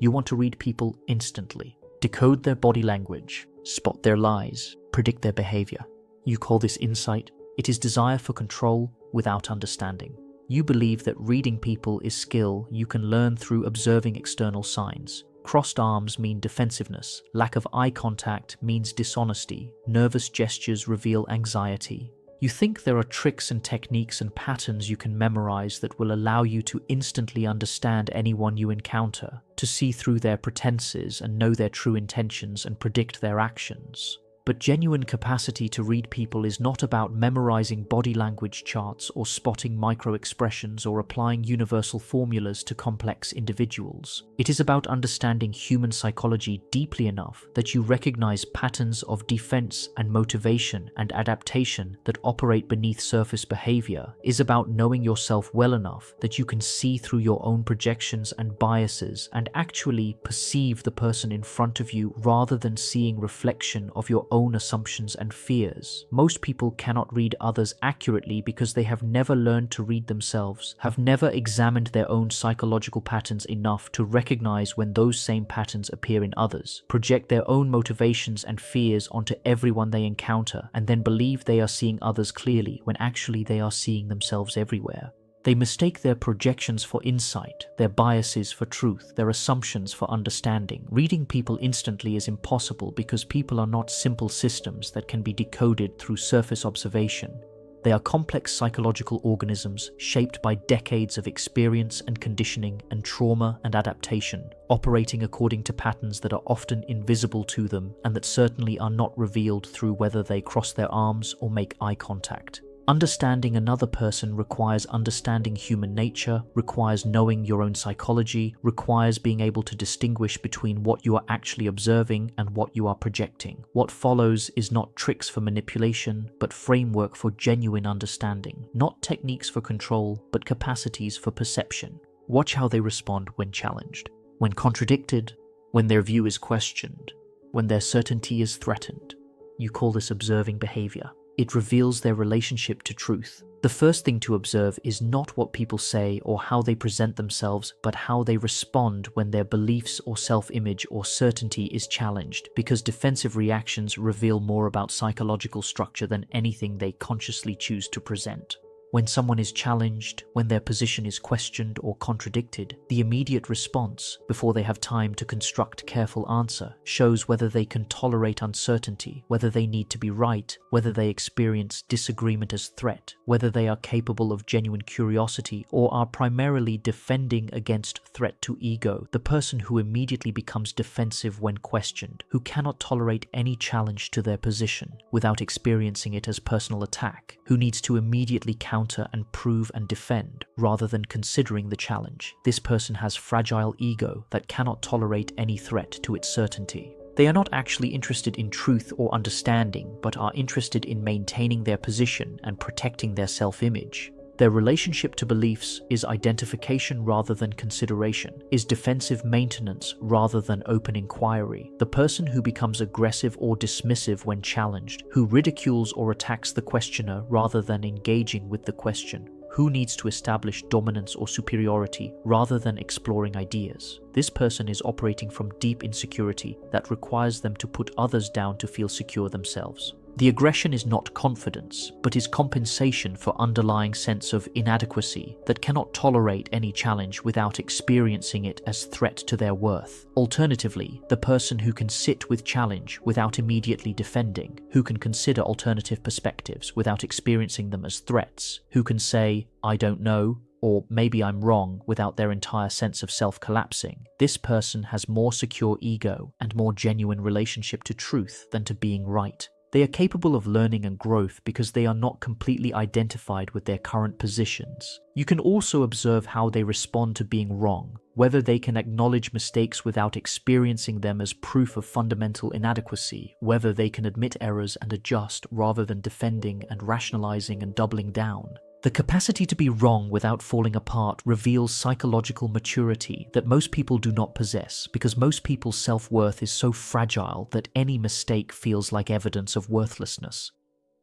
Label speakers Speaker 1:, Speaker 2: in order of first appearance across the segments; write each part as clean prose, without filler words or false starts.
Speaker 1: You want to read people instantly, decode their body language, spot their lies, predict their behavior. You call this insight. It is desire for control without understanding. You believe that reading people is skill you can learn through observing external signs. Crossed arms mean defensiveness, lack of eye contact means dishonesty, nervous gestures reveal anxiety. You think there are tricks and techniques and patterns you can memorize that will allow you to instantly understand anyone you encounter, to see through their pretenses and know their true intentions and predict their actions. But genuine capacity to read people is not about memorizing body language charts or spotting micro-expressions or applying universal formulas to complex individuals. It is about understanding human psychology deeply enough that you recognize patterns of defense and motivation and adaptation that operate beneath surface behavior. It is about knowing yourself well enough that you can see through your own projections and biases and actually perceive the person in front of you rather than seeing reflection of your own assumptions and fears. Most people cannot read others accurately because they have never learned to read themselves, have never examined their own psychological patterns enough to recognize when those same patterns appear in others, project their own motivations and fears onto everyone they encounter, and then believe they are seeing others clearly when actually they are seeing themselves everywhere. They mistake their projections for insight, their biases for truth, their assumptions for understanding. Reading people instantly is impossible because people are not simple systems that can be decoded through surface observation. They are complex psychological organisms shaped by decades of experience and conditioning and trauma and adaptation, operating according to patterns that are often invisible to them and that certainly are not revealed through whether they cross their arms or make eye contact. Understanding another person requires understanding human nature, requires knowing your own psychology, requires being able to distinguish between what you are actually observing and what you are projecting. What follows is not tricks for manipulation, but framework for genuine understanding. Not techniques for control, but capacities for perception. Watch how they respond when challenged, when contradicted, when their view is questioned, when their certainty is threatened. You call this observing behavior. It reveals their relationship to truth. The first thing to observe is not what people say or how they present themselves, but how they respond when their beliefs or self-image or certainty is challenged, because defensive reactions reveal more about psychological structure than anything they consciously choose to present. When someone is challenged, when their position is questioned or contradicted, the immediate response, before they have time to construct a careful answer, shows whether they can tolerate uncertainty, whether they need to be right, whether they experience disagreement as threat, whether they are capable of genuine curiosity or are primarily defending against threat to ego. The person who immediately becomes defensive when questioned, who cannot tolerate any challenge to their position without experiencing it as personal attack, who needs to immediately counter and prove and defend rather than considering the challenge. This person has fragile ego that cannot tolerate any threat to its certainty. They are not actually interested in truth or understanding, but are interested in maintaining their position and protecting their self-image. Their relationship to beliefs is identification rather than consideration, is defensive maintenance rather than open inquiry. The person who becomes aggressive or dismissive when challenged, who ridicules or attacks the questioner rather than engaging with the question, who needs to establish dominance or superiority rather than exploring ideas. This person is operating from deep insecurity that requires them to put others down to feel secure themselves. The aggression is not confidence, but is compensation for underlying sense of inadequacy that cannot tolerate any challenge without experiencing it as threat to their worth. Alternatively, the person who can sit with challenge without immediately defending, who can consider alternative perspectives without experiencing them as threats, who can say, "I don't know," or "maybe I'm wrong," without their entire sense of self collapsing. This person has more secure ego and more genuine relationship to truth than to being right. They are capable of learning and growth because they are not completely identified with their current positions. You can also observe how they respond to being wrong, whether they can acknowledge mistakes without experiencing them as proof of fundamental inadequacy, whether they can admit errors and adjust rather than defending and rationalizing and doubling down. The capacity to be wrong without falling apart reveals psychological maturity that most people do not possess, because most people's self-worth is so fragile that any mistake feels like evidence of worthlessness.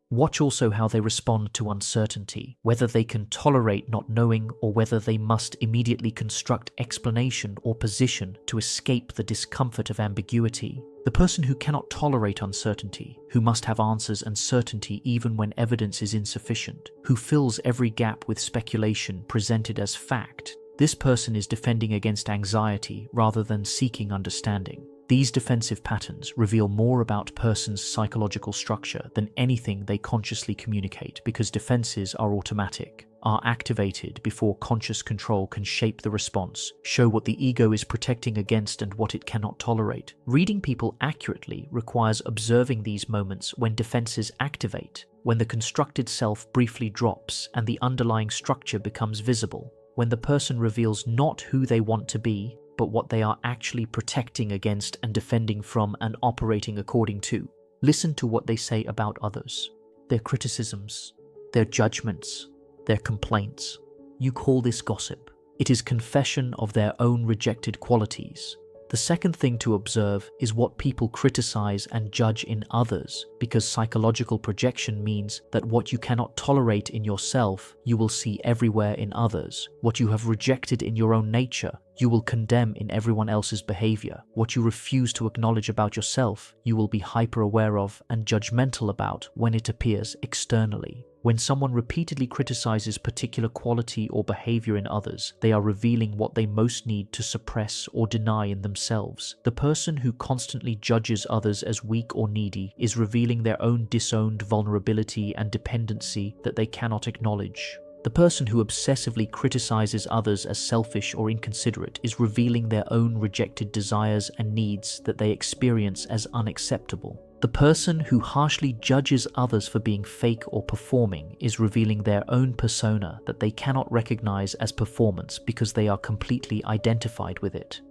Speaker 1: Watch also how they respond to uncertainty, whether they can tolerate not knowing or whether they must immediately construct explanation or position to escape the discomfort of ambiguity. The person who cannot tolerate uncertainty, who must have answers and certainty even when evidence is insufficient, who fills every gap with speculation presented as fact, this person is defending against anxiety rather than seeking understanding. These defensive patterns reveal more about a person's psychological structure than anything they consciously communicate because defenses are automatic, are activated before conscious control can shape the response, show what the ego is protecting against and what it cannot tolerate. Reading people accurately requires observing these moments when defenses activate, when the constructed self briefly drops and the underlying structure becomes visible, when the person reveals not who they want to be, but what they are actually protecting against and defending from and operating according to. Listen to what they say about others, their criticisms, their judgments, their complaints. You call this gossip. It is confession of their own rejected qualities. The second thing to observe is what people criticize and judge in others, because psychological projection means that what you cannot tolerate in yourself, you will see everywhere in others. What you have rejected in your own nature, you will condemn in everyone else's behavior. What you refuse to acknowledge about yourself, you will be hyper-aware of and judgmental about when it appears externally. When someone repeatedly criticizes particular quality or behavior in others, they are revealing what they most need to suppress or deny in themselves. The person who constantly judges others as weak or needy is revealing their own disowned vulnerability and dependency that they cannot acknowledge. The person who obsessively criticizes others as selfish or inconsiderate is revealing their own rejected desires and needs that they experience as unacceptable. The person who harshly judges others for being fake or performing is revealing their own persona that they cannot recognize as performance because they are completely identified with it.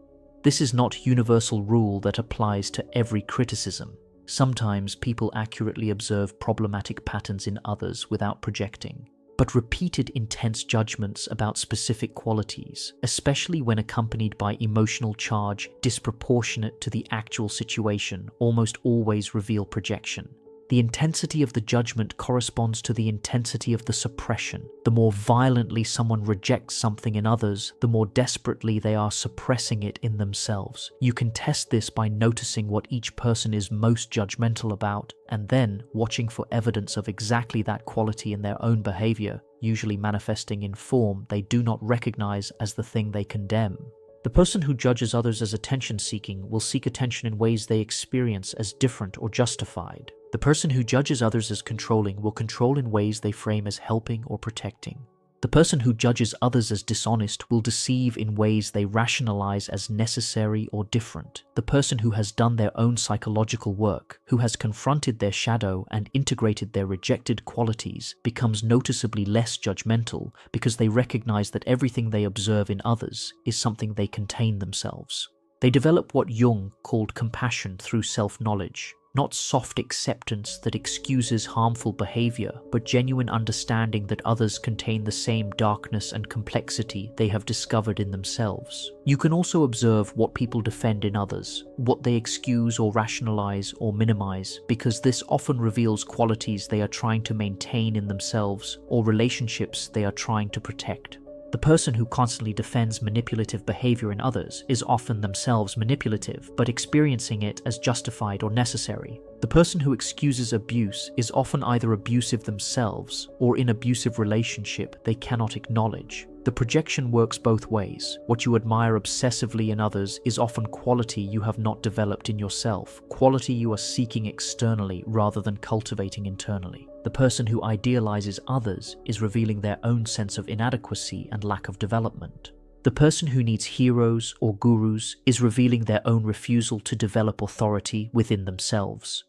Speaker 1: This is not a universal rule that applies to every criticism. Sometimes people accurately observe problematic patterns in others without projecting. But repeated intense judgments about specific qualities, especially when accompanied by emotional charge disproportionate to the actual situation, almost always reveal projection. The intensity of the judgment corresponds to the intensity of the suppression. The more violently someone rejects something in others, the more desperately they are suppressing it in themselves. You can test this by noticing what each person is most judgmental about, and then watching for evidence of exactly that quality in their own behavior, usually manifesting in form they do not recognize as the thing they condemn. The person who judges others as attention-seeking will seek attention in ways they experience as different or justified. The person who judges others as controlling will control in ways they frame as helping or protecting. The person who judges others as dishonest will deceive in ways they rationalize as necessary or different. The person who has done their own psychological work, who has confronted their shadow and integrated their rejected qualities, becomes noticeably less judgmental because they recognize that everything they observe in others is something they contain themselves. They develop what Jung called compassion through self-knowledge. Not soft acceptance that excuses harmful behavior, but genuine understanding that others contain the same darkness and complexity they have discovered in themselves. You can also observe what people defend in others, what they excuse or rationalize or minimize, because this often reveals qualities they are trying to maintain in themselves or relationships they are trying to protect. The person who constantly defends manipulative behavior in others is often themselves manipulative, but experiencing it as justified or necessary. The person who excuses abuse is often either abusive themselves or in abusive relationship they cannot acknowledge. The projection works both ways. What you admire obsessively in others is often quality you have not developed in yourself, quality you are seeking externally rather than cultivating internally. The person who idealizes others is revealing their own sense of inadequacy and lack of development. The person who needs heroes or gurus is revealing their own refusal to develop authority within themselves.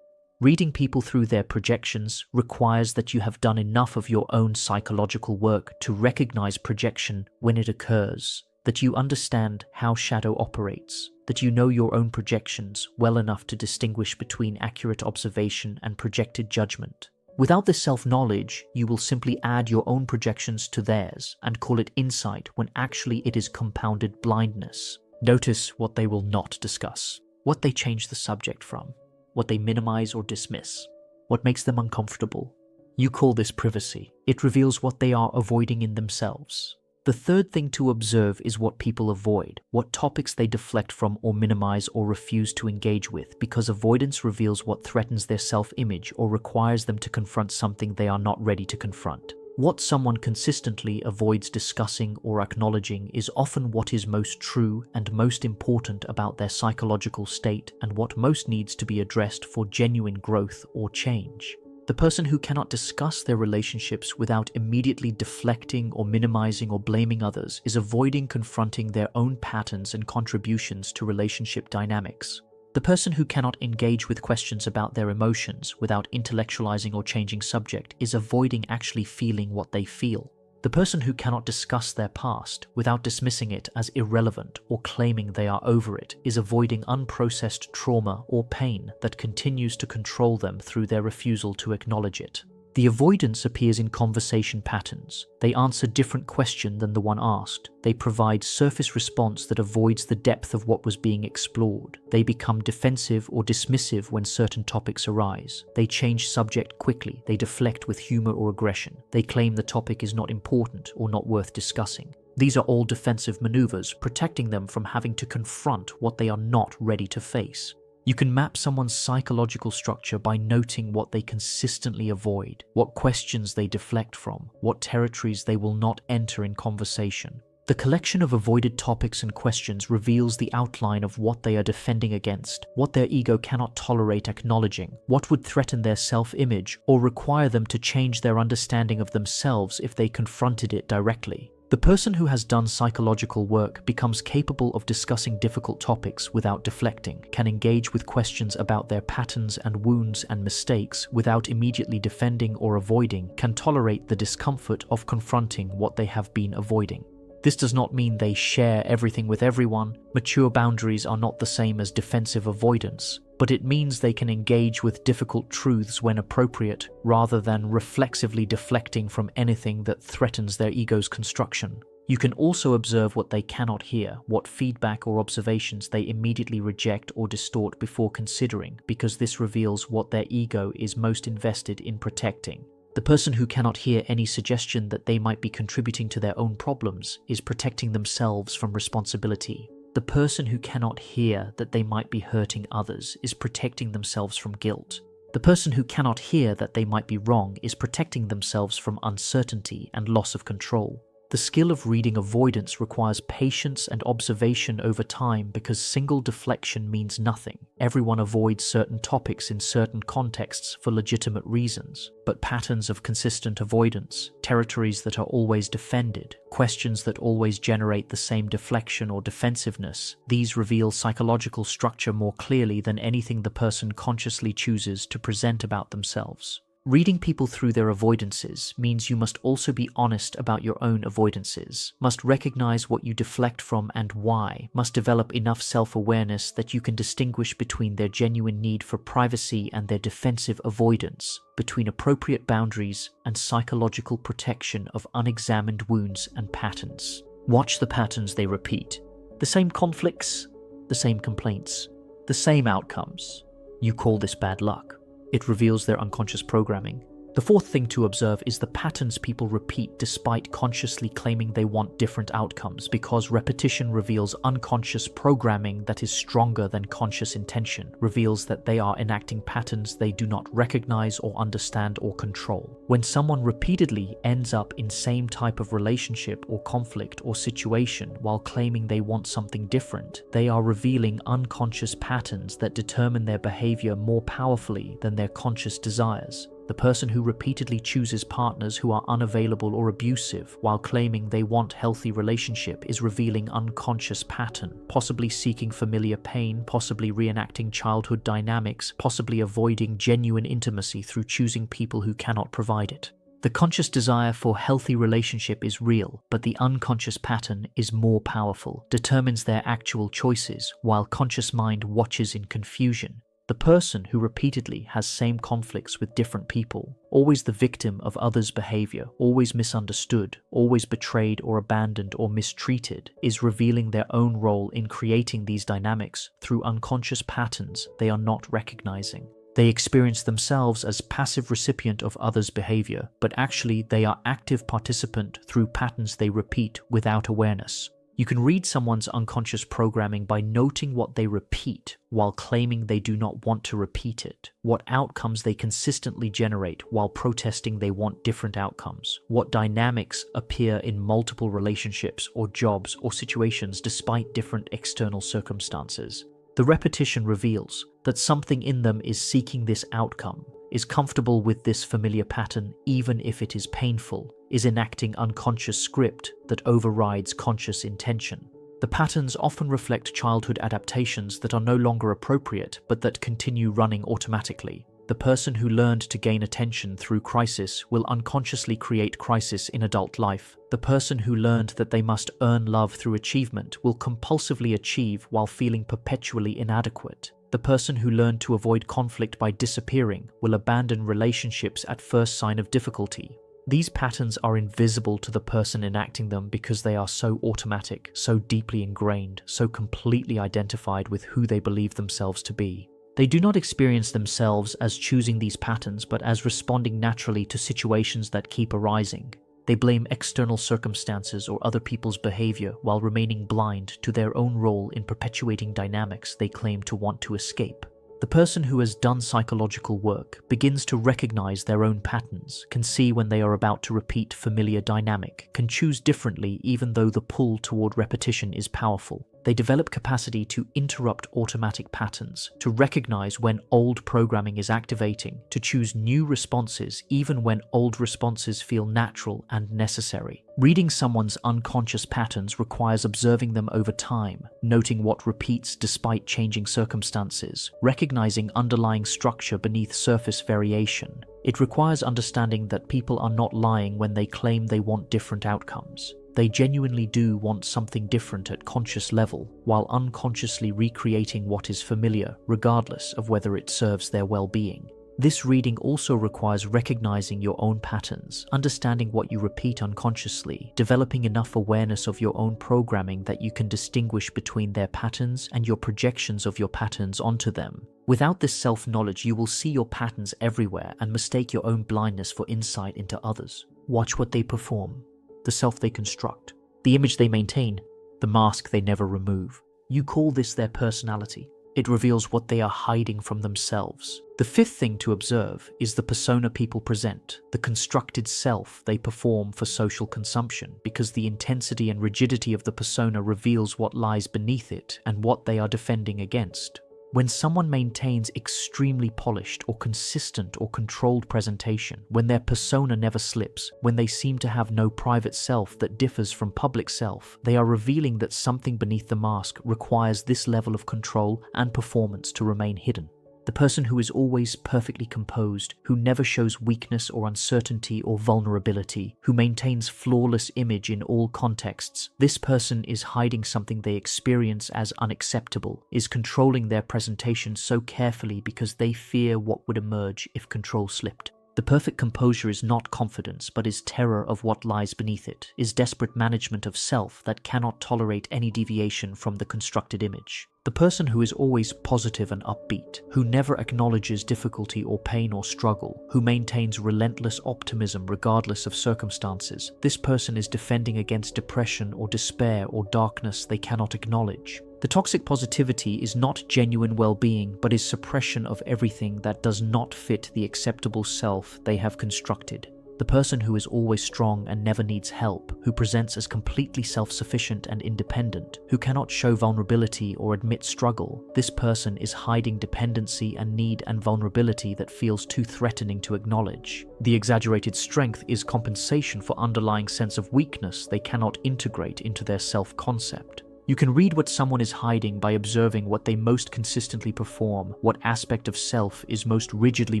Speaker 1: Reading people through their projections requires that you have done enough of your own psychological work to recognize projection when it occurs, that you understand how shadow operates, that you know your own projections well enough to distinguish between accurate observation and projected judgment. Without this self-knowledge, you will simply add your own projections to theirs and call it insight when actually it is compounded blindness. Notice what they will not discuss, what they change the subject from, what they minimize or dismiss, what makes them uncomfortable, You call this privacy. It reveals what they are avoiding in themselves. The third thing to observe is what people avoid, what topics they deflect from or minimize or refuse to engage with, because avoidance reveals what threatens their self-image or requires them to confront something they are not ready to confront. What someone consistently avoids discussing or acknowledging is often what is most true and most important about their psychological state and what most needs to be addressed for genuine growth or change. The person who cannot discuss their relationships without immediately deflecting or minimizing or blaming others is avoiding confronting their own patterns and contributions to relationship dynamics. The person who cannot engage with questions about their emotions without intellectualizing or changing subject is avoiding actually feeling what they feel. The person who cannot discuss their past without dismissing it as irrelevant or claiming they are over it is avoiding unprocessed trauma or pain that continues to control them through their refusal to acknowledge it. The avoidance appears in conversation patterns. They answer different question than the one asked. They provide surface response that avoids the depth of what was being explored. They become defensive or dismissive when certain topics arise. They change subject quickly. They deflect with humor or aggression. They claim the topic is not important or not worth discussing. These are all defensive maneuvers, protecting them from having to confront what they are not ready to face. You can map someone's psychological structure by noting what they consistently avoid, what questions they deflect from, what territories they will not enter in conversation. The collection of avoided topics and questions reveals the outline of what they are defending against, what their ego cannot tolerate acknowledging, what would threaten their self-image or require them to change their understanding of themselves if they confronted it directly. The person who has done psychological work becomes capable of discussing difficult topics without deflecting, can engage with questions about their patterns and wounds and mistakes without immediately defending or avoiding, can tolerate the discomfort of confronting what they have been avoiding. This does not mean they share everything with everyone. Mature boundaries are not the same as defensive avoidance, but it means they can engage with difficult truths when appropriate, rather than reflexively deflecting from anything that threatens their ego's construction. You can also observe what they cannot hear, what feedback or observations they immediately reject or distort before considering, because this reveals what their ego is most invested in protecting. The person who cannot hear any suggestion that they might be contributing to their own problems is protecting themselves from responsibility. The person who cannot hear that they might be hurting others is protecting themselves from guilt. The person who cannot hear that they might be wrong is protecting themselves from uncertainty and loss of control. The skill of reading avoidance requires patience and observation over time because single deflection means nothing. Everyone avoids certain topics in certain contexts for legitimate reasons, but patterns of consistent avoidance, territories that are always defended, questions that always generate the same deflection or defensiveness, these reveal psychological structure more clearly than anything the person consciously chooses to present about themselves. Reading people through their avoidances means you must also be honest about your own avoidances, must recognize what you deflect from and why, must develop enough self-awareness that you can distinguish between their genuine need for privacy and their defensive avoidance, between appropriate boundaries and psychological protection of unexamined wounds and patterns. Watch the patterns they repeat. The same conflicts, the same complaints, the same outcomes. You call this bad luck. It reveals their unconscious programming. The fourth thing to observe is the patterns people repeat despite consciously claiming they want different outcomes, because repetition reveals unconscious programming that is stronger than conscious intention, reveals that they are enacting patterns they do not recognize or understand or control. When someone repeatedly ends up in same type of relationship or conflict or situation while claiming they want something different, they are revealing unconscious patterns that determine their behavior more powerfully than their conscious desires. The person who repeatedly chooses partners who are unavailable or abusive while claiming they want healthy relationship is revealing unconscious pattern, possibly seeking familiar pain, possibly reenacting childhood dynamics, possibly avoiding genuine intimacy through choosing people who cannot provide it. The conscious desire for healthy relationship is real, but the unconscious pattern is more powerful, determines their actual choices, while conscious mind watches in confusion. The person who repeatedly has same conflicts with different people, always the victim of others' behavior, always misunderstood, always betrayed or abandoned or mistreated, is revealing their own role in creating these dynamics through unconscious patterns they are not recognizing. They experience themselves as passive recipient of others' behavior, but actually they are active participant through patterns they repeat without awareness. You can read someone's unconscious programming by noting what they repeat while claiming they do not want to repeat it, what outcomes they consistently generate while protesting they want different outcomes, what dynamics appear in multiple relationships or jobs or situations despite different external circumstances. The repetition reveals that something in them is seeking this outcome, is comfortable with this familiar pattern even if it is painful, is enacting unconscious script that overrides conscious intention. The patterns often reflect childhood adaptations that are no longer appropriate but that continue running automatically. The person who learned to gain attention through crisis will unconsciously create crisis in adult life. The person who learned that they must earn love through achievement will compulsively achieve while feeling perpetually inadequate. The person who learned to avoid conflict by disappearing will abandon relationships at first sign of difficulty. These patterns are invisible to the person enacting them because they are so automatic, so deeply ingrained, so completely identified with who they believe themselves to be. They do not experience themselves as choosing these patterns, but as responding naturally to situations that keep arising. They blame external circumstances or other people's behavior while remaining blind to their own role in perpetuating dynamics they claim to want to escape. The person who has done psychological work begins to recognize their own patterns, can see when they are about to repeat familiar dynamic, can choose differently even though the pull toward repetition is powerful. They develop capacity to interrupt automatic patterns, to recognize when old programming is activating, to choose new responses even when old responses feel natural and necessary. Reading someone's unconscious patterns requires observing them over time, noting what repeats despite changing circumstances, recognizing underlying structure beneath surface variation. It requires understanding that people are not lying when they claim they want different outcomes. They genuinely do want something different at conscious level, while unconsciously recreating what is familiar, regardless of whether it serves their well-being. This reading also requires recognizing your own patterns, understanding what you repeat unconsciously, developing enough awareness of your own programming that you can distinguish between their patterns and your projections of your patterns onto them. Without this self-knowledge, you will see your patterns everywhere and mistake your own blindness for insight into others. Watch what they perform, the self they construct, the image they maintain, the mask they never remove. You call this their personality. It reveals what they are hiding from themselves. The fifth thing to observe is the persona people present, the constructed self they perform for social consumption, because the intensity and rigidity of the persona reveals what lies beneath it and what they are defending against. When someone maintains extremely polished or consistent or controlled presentation, when their persona never slips, when they seem to have no private self that differs from public self, they are revealing that something beneath the mask requires this level of control and performance to remain hidden. The person who is always perfectly composed, who never shows weakness or uncertainty or vulnerability, who maintains flawless image in all contexts, this person is hiding something they experience as unacceptable, is controlling their presentation so carefully because they fear what would emerge if control slipped. The perfect composure is not confidence, but is terror of what lies beneath it, is desperate management of self that cannot tolerate any deviation from the constructed image. The person who is always positive and upbeat, who never acknowledges difficulty or pain or struggle, who maintains relentless optimism regardless of circumstances, this person is defending against depression or despair or darkness they cannot acknowledge. The toxic positivity is not genuine well-being, but is suppression of everything that does not fit the acceptable self they have constructed. The person who is always strong and never needs help, who presents as completely self-sufficient and independent, who cannot show vulnerability or admit struggle, this person is hiding dependency and need and vulnerability that feels too threatening to acknowledge. The exaggerated strength is compensation for underlying sense of weakness they cannot integrate into their self-concept. You can read what someone is hiding by observing what they most consistently perform, what aspect of self is most rigidly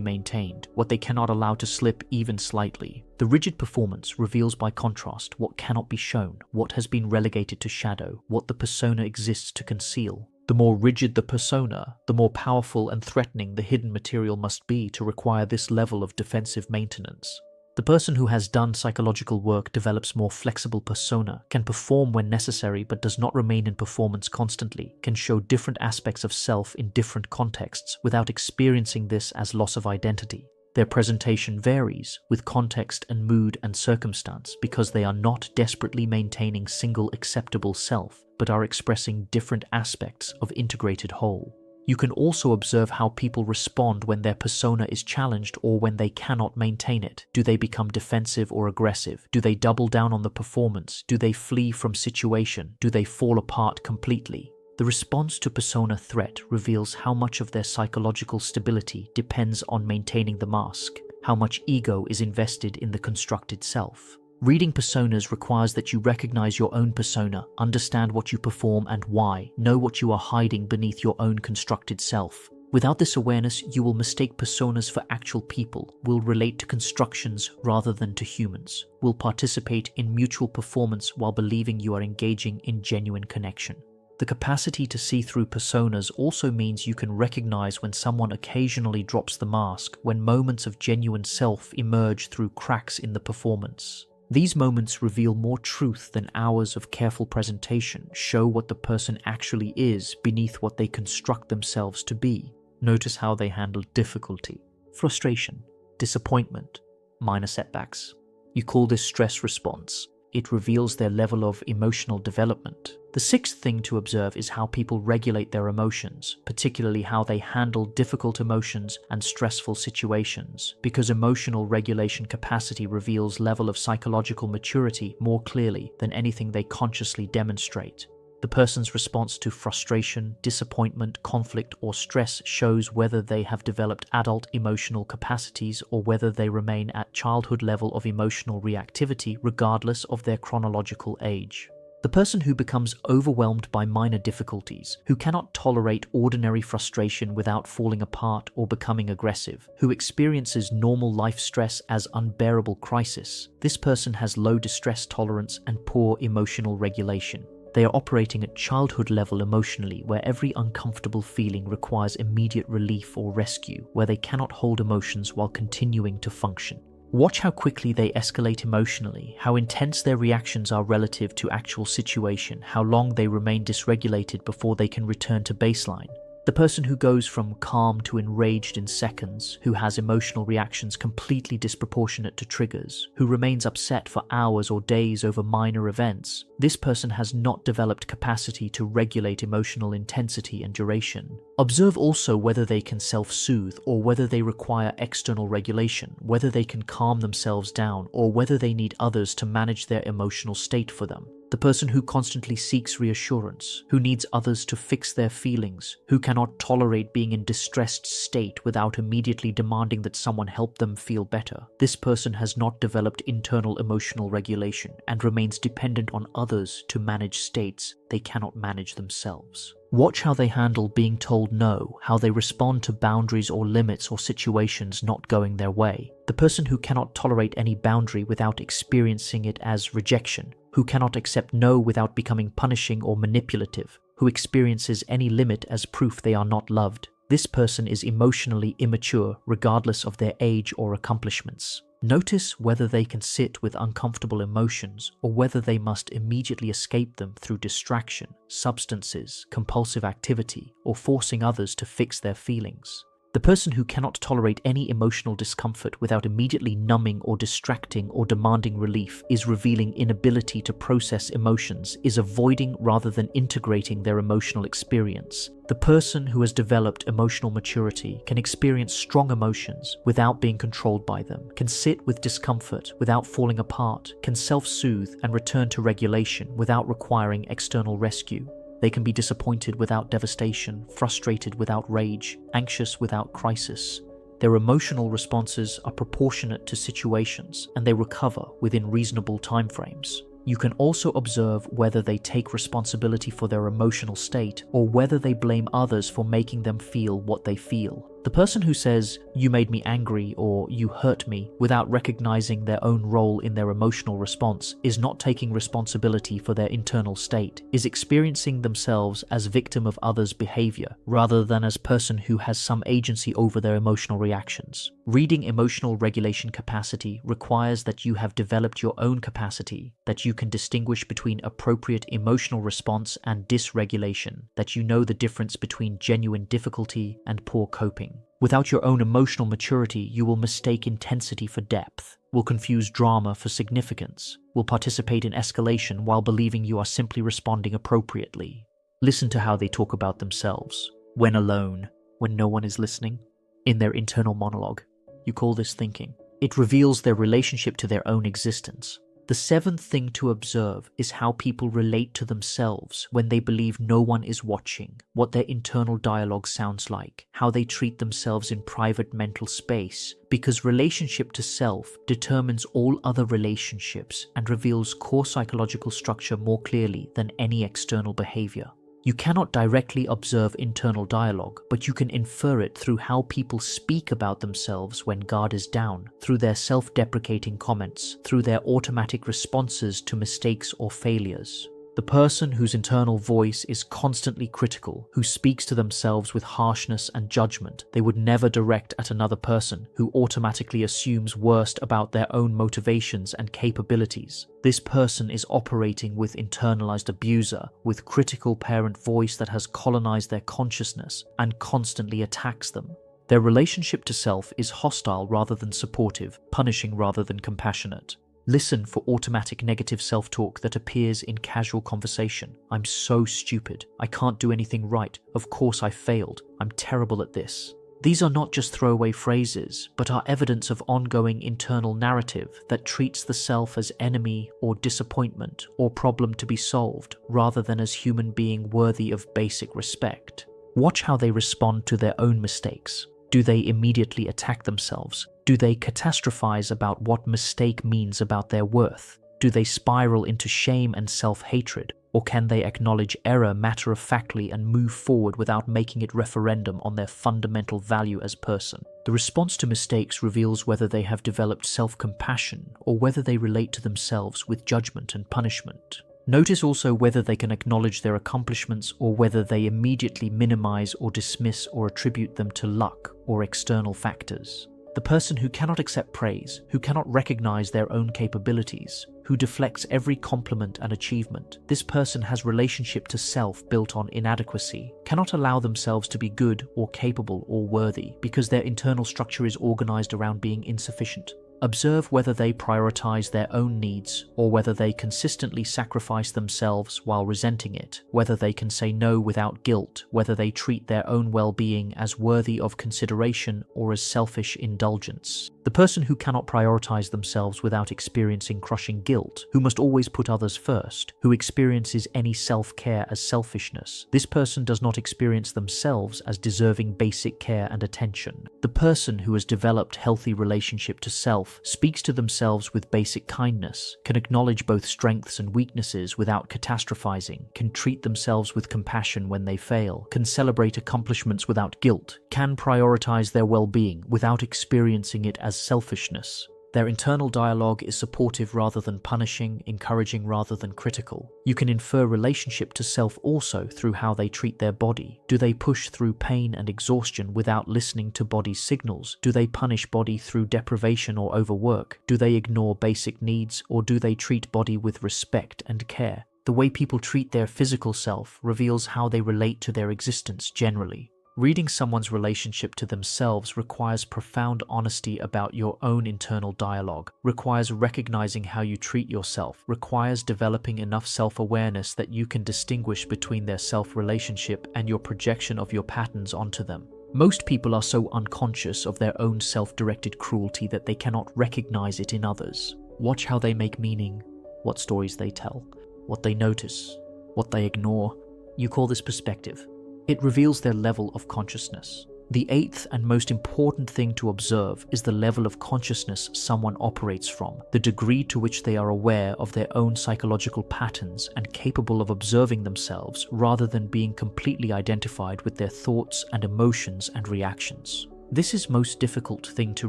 Speaker 1: maintained, what they cannot allow to slip even slightly. The rigid performance reveals by contrast what cannot be shown, what has been relegated to shadow, what the persona exists to conceal. The more rigid the persona, the more powerful and threatening the hidden material must be to require this level of defensive maintenance. The person who has done psychological work develops more flexible persona, can perform when necessary but does not remain in performance constantly, can show different aspects of self in different contexts without experiencing this as loss of identity. Their presentation varies with context and mood and circumstance because they are not desperately maintaining single acceptable self, but are expressing different aspects of integrated whole. You can also observe how people respond when their persona is challenged or when they cannot maintain it. Do they become defensive or aggressive? Do they double down on the performance? Do they flee from situation? Do they fall apart completely? The response to persona threat reveals how much of their psychological stability depends on maintaining the mask, how much ego is invested in the constructed self. Reading personas requires that you recognize your own persona, understand what you perform and why, know what you are hiding beneath your own constructed self. Without this awareness, you will mistake personas for actual people, will relate to constructions rather than to humans, will participate in mutual performance while believing you are engaging in genuine connection. The capacity to see through personas also means you can recognize when someone occasionally drops the mask, when moments of genuine self emerge through cracks in the performance. These moments reveal more truth than hours of careful presentation, show what the person actually is beneath what they construct themselves to be. Notice how they handle difficulty, frustration, disappointment, minor setbacks. You call this stress response. It reveals their level of emotional development. The sixth thing to observe is how people regulate their emotions, particularly how they handle difficult emotions and stressful situations, because emotional regulation capacity reveals level of psychological maturity more clearly than anything they consciously demonstrate. The person's response to frustration, disappointment, conflict, or stress shows whether they have developed adult emotional capacities or whether they remain at childhood level of emotional reactivity regardless of their chronological age. The person who becomes overwhelmed by minor difficulties, who cannot tolerate ordinary frustration without falling apart or becoming aggressive, who experiences normal life stress as unbearable crisis, this person has low distress tolerance and poor emotional regulation. They are operating at childhood level emotionally, where every uncomfortable feeling requires immediate relief or rescue, where they cannot hold emotions while continuing to function. Watch how quickly they escalate emotionally, how intense their reactions are relative to actual situation, how long they remain dysregulated before they can return to baseline. The person who goes from calm to enraged in seconds, who has emotional reactions completely disproportionate to triggers, who remains upset for hours or days over minor events, this person has not developed capacity to regulate emotional intensity and duration. Observe also whether they can self-soothe or whether they require external regulation, whether they can calm themselves down or whether they need others to manage their emotional state for them. The person who constantly seeks reassurance, who needs others to fix their feelings, who cannot tolerate being in distressed state without immediately demanding that someone help them feel better. This person has not developed internal emotional regulation and remains dependent on others to manage states they cannot manage themselves. Watch how they handle being told no, how they respond to boundaries or limits or situations not going their way. The person who cannot tolerate any boundary without experiencing it as rejection, who cannot accept no without becoming punishing or manipulative, who experiences any limit as proof they are not loved. This person is emotionally immature regardless of their age or accomplishments. Notice whether they can sit with uncomfortable emotions or whether they must immediately escape them through distraction, substances, compulsive activity, or forcing others to fix their feelings. The person who cannot tolerate any emotional discomfort without immediately numbing or distracting or demanding relief is revealing inability to process emotions, is avoiding rather than integrating their emotional experience. The person who has developed emotional maturity can experience strong emotions without being controlled by them, can sit with discomfort without falling apart, can self-soothe and return to regulation without requiring external rescue. They can be disappointed without devastation, frustrated without rage, anxious without crisis. Their emotional responses are proportionate to situations and they recover within reasonable timeframes. You can also observe whether they take responsibility for their emotional state or whether they blame others for making them feel what they feel. The person who says, "You made me angry" or "You hurt me" without recognizing their own role in their emotional response is not taking responsibility for their internal state, is experiencing themselves as victim of others' behavior rather than as person who has some agency over their emotional reactions. Reading emotional regulation capacity requires that you have developed your own capacity, that you can distinguish between appropriate emotional response and dysregulation, that you know the difference between genuine difficulty and poor coping. Without your own emotional maturity, you will mistake intensity for depth, will confuse drama for significance, will participate in escalation while believing you are simply responding appropriately. Listen to how they talk about themselves, when alone, when no one is listening, in their internal monologue. You call this thinking. It reveals their relationship to their own existence. The seventh thing to observe is how people relate to themselves when they believe no one is watching, what their internal dialogue sounds like, how they treat themselves in private mental space, because relationship to self determines all other relationships and reveals core psychological structure more clearly than any external behavior. You cannot directly observe internal dialogue, but you can infer it through how people speak about themselves when guard is down, through their self-deprecating comments, through their automatic responses to mistakes or failures. The person whose internal voice is constantly critical, who speaks to themselves with harshness and judgment they would never direct at another person, who automatically assumes worst about their own motivations and capabilities. This person is operating with internalized abuser, with critical parent voice that has colonized their consciousness and constantly attacks them. Their relationship to self is hostile rather than supportive, punishing rather than compassionate. Listen for automatic negative self-talk that appears in casual conversation. I'm so stupid. I can't do anything right. Of course I failed. I'm terrible at this. These are not just throwaway phrases, but are evidence of ongoing internal narrative that treats the self as enemy or disappointment or problem to be solved, rather than as human being worthy of basic respect. Watch how they respond to their own mistakes. Do they immediately attack themselves? Do they catastrophize about what mistake means about their worth? Do they spiral into shame and self-hatred? Or can they acknowledge error matter-of-factly and move forward without making it referendum on their fundamental value as person? The response to mistakes reveals whether they have developed self-compassion or whether they relate to themselves with judgment and punishment. Notice also whether they can acknowledge their accomplishments or whether they immediately minimize or dismiss or attribute them to luck or external factors. The person who cannot accept praise, who cannot recognize their own capabilities, who deflects every compliment and achievement, this person has relationship to self built on inadequacy, cannot allow themselves to be good or capable or worthy because their internal structure is organized around being insufficient. Observe whether they prioritize their own needs or whether they consistently sacrifice themselves while resenting it, whether they can say no without guilt, whether they treat their own well-being as worthy of consideration or as selfish indulgence. The person who cannot prioritize themselves without experiencing crushing guilt, who must always put others first, who experiences any self-care as selfishness, this person does not experience themselves as deserving basic care and attention. The person who has developed healthy relationship to self speaks to themselves with basic kindness, can acknowledge both strengths and weaknesses without catastrophizing, can treat themselves with compassion when they fail, can celebrate accomplishments without guilt, can prioritize their well-being without experiencing it as selfishness. Their internal dialogue is supportive rather than punishing, encouraging rather than critical. You can infer relationship to self also through how they treat their body. Do they push through pain and exhaustion without listening to body signals? Do they punish body through deprivation or overwork? Do they ignore basic needs, or do they treat body with respect and care? The way people treat their physical self reveals how they relate to their existence generally. Reading someone's relationship to themselves requires profound honesty about your own internal dialogue, requires recognizing how you treat yourself, requires developing enough self-awareness that you can distinguish between their self-relationship and your projection of your patterns onto them. Most people are so unconscious of their own self-directed cruelty that they cannot recognize it in others. Watch how they make meaning, what stories they tell, what they notice, what they ignore. You call this perspective. It reveals their level of consciousness. The eighth and most important thing to observe is the level of consciousness someone operates from, the degree to which they are aware of their own psychological patterns and capable of observing themselves rather than being completely identified with their thoughts and emotions and reactions. This is most difficult thing to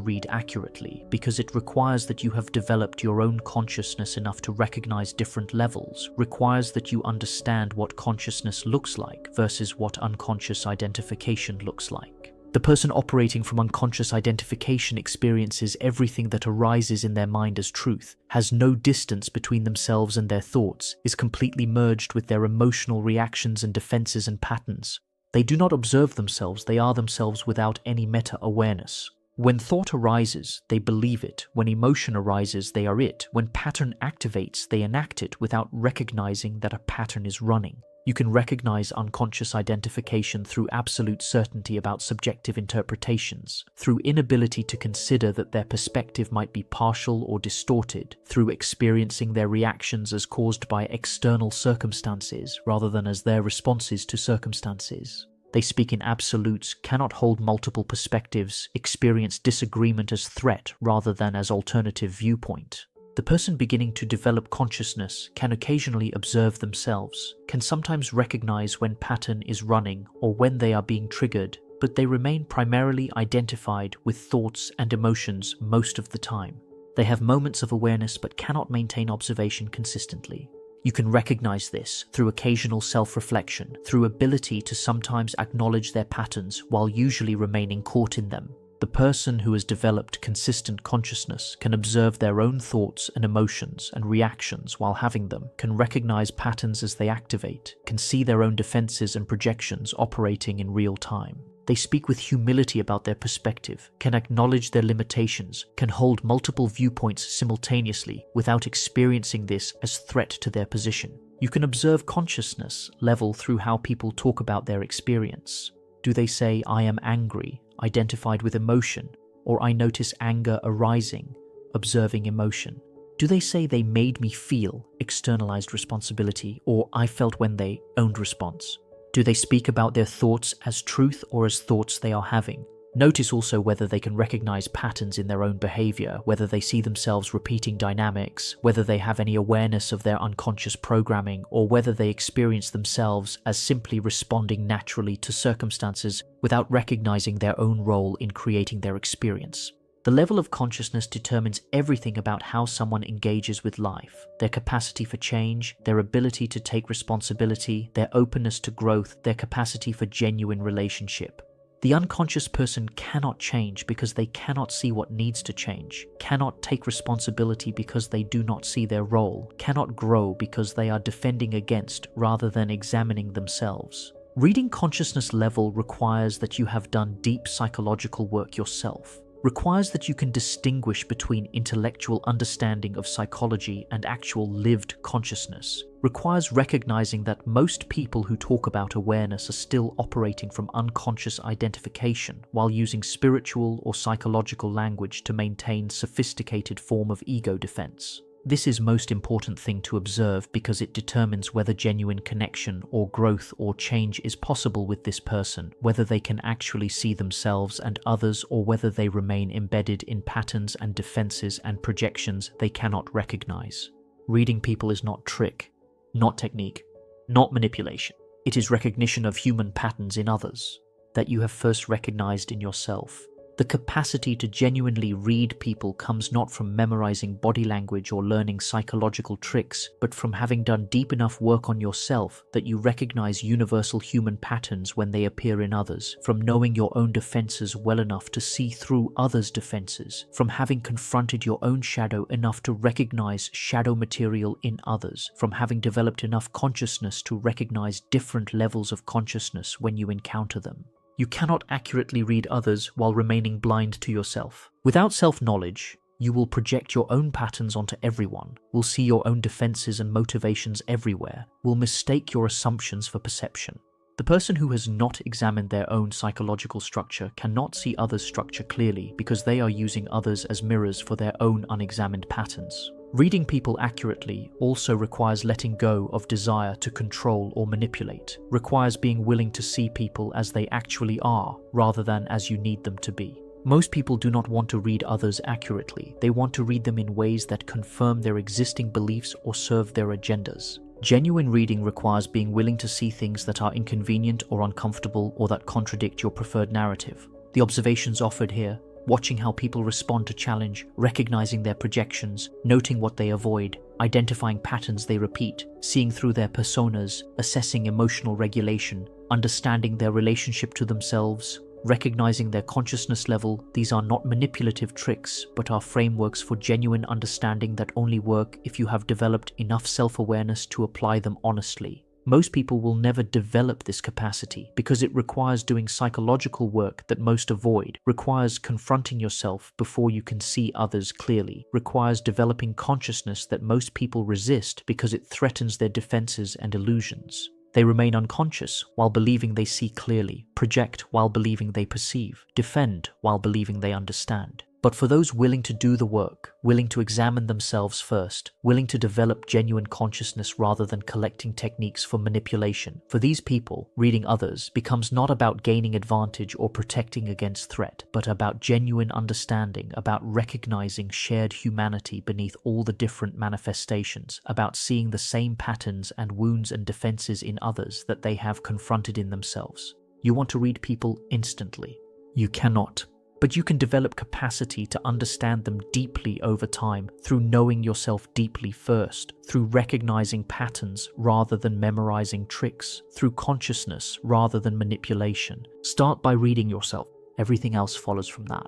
Speaker 1: read accurately because it requires that you have developed your own consciousness enough to recognize different levels, requires that you understand what consciousness looks like versus what unconscious identification looks like. The person operating from unconscious identification experiences everything that arises in their mind as truth, has no distance between themselves and their thoughts, is completely merged with their emotional reactions and defenses and patterns. They do not observe themselves, they are themselves without any meta-awareness. When thought arises, they believe it. When emotion arises, they are it. When pattern activates, they enact it without recognizing that a pattern is running. You can recognize unconscious identification through absolute certainty about subjective interpretations, through inability to consider that their perspective might be partial or distorted, through experiencing their reactions as caused by external circumstances rather than as their responses to circumstances. They speak in absolutes, cannot hold multiple perspectives, experience disagreement as threat rather than as alternative viewpoint. The person beginning to develop consciousness can occasionally observe themselves, can sometimes recognize when pattern is running or when they are being triggered, but they remain primarily identified with thoughts and emotions most of the time. They have moments of awareness but cannot maintain observation consistently. You can recognize this through occasional self-reflection, through ability to sometimes acknowledge their patterns while usually remaining caught in them. The person who has developed consistent consciousness can observe their own thoughts and emotions and reactions while having them, can recognize patterns as they activate, can see their own defenses and projections operating in real time. They speak with humility about their perspective, can acknowledge their limitations, can hold multiple viewpoints simultaneously without experiencing this as threat to their position. You can observe consciousness level through how people talk about their experience. Do they say, "I am angry," identified with emotion, or "I notice anger arising," observing emotion? Do they say "they made me feel," externalized responsibility, or "I felt when they," owned response? Do they speak about their thoughts as truth or as thoughts they are having? Notice also whether they can recognize patterns in their own behavior, whether they see themselves repeating dynamics, whether they have any awareness of their unconscious programming, or whether they experience themselves as simply responding naturally to circumstances without recognizing their own role in creating their experience. The level of consciousness determines everything about how someone engages with life, their capacity for change, their ability to take responsibility, their openness to growth, their capacity for genuine relationship. The unconscious person cannot change because they cannot see what needs to change, cannot take responsibility because they do not see their role, cannot grow because they are defending against rather than examining themselves. Reading consciousness level requires that you have done deep psychological work yourself, requires that you can distinguish between intellectual understanding of psychology and actual lived consciousness, requires recognizing that most people who talk about awareness are still operating from unconscious identification while using spiritual or psychological language to maintain sophisticated form of ego defense. This is most important thing to observe because it determines whether genuine connection or growth or change is possible with this person, whether they can actually see themselves and others, or whether they remain embedded in patterns and defenses and projections they cannot recognize. Reading people is not trick, not technique, not manipulation. It is recognition of human patterns in others that you have first recognized in yourself. The capacity to genuinely read people comes not from memorizing body language or learning psychological tricks, but from having done deep enough work on yourself that you recognize universal human patterns when they appear in others, from knowing your own defenses well enough to see through others' defenses, from having confronted your own shadow enough to recognize shadow material in others, from having developed enough consciousness to recognize different levels of consciousness when you encounter them. You cannot accurately read others while remaining blind to yourself. Without self-knowledge, you will project your own patterns onto everyone, will see your own defenses and motivations everywhere, will mistake your assumptions for perception. The person who has not examined their own psychological structure cannot see others' structure clearly because they are using others as mirrors for their own unexamined patterns. Reading people accurately also requires letting go of desire to control or manipulate, requires being willing to see people as they actually are rather than as you need them to be. Most people do not want to read others accurately. They want to read them in ways that confirm their existing beliefs or serve their agendas. Genuine reading requires being willing to see things that are inconvenient or uncomfortable or that contradict your preferred narrative. The observations offered here, watching how people respond to challenge, recognizing their projections, noting what they avoid, identifying patterns they repeat, seeing through their personas, assessing emotional regulation, understanding their relationship to themselves, recognizing their consciousness level. These are not manipulative tricks, but are frameworks for genuine understanding that only work if you have developed enough self-awareness to apply them honestly. Most people will never develop this capacity because it requires doing psychological work that most avoid, requires confronting yourself before you can see others clearly, requires developing consciousness that most people resist because it threatens their defenses and illusions. They remain unconscious while believing they see clearly, project while believing they perceive, defend while believing they understand. But for those willing to do the work, willing to examine themselves first, willing to develop genuine consciousness rather than collecting techniques for manipulation, for these people, reading others becomes not about gaining advantage or protecting against threat, but about genuine understanding, about recognizing shared humanity beneath all the different manifestations, about seeing the same patterns and wounds and defenses in others that they have confronted in themselves. You want to read people instantly. You cannot. But you can develop capacity to understand them deeply over time through knowing yourself deeply first, through recognizing patterns rather than memorizing tricks, through consciousness rather than manipulation. Start by reading yourself. Everything else follows from that.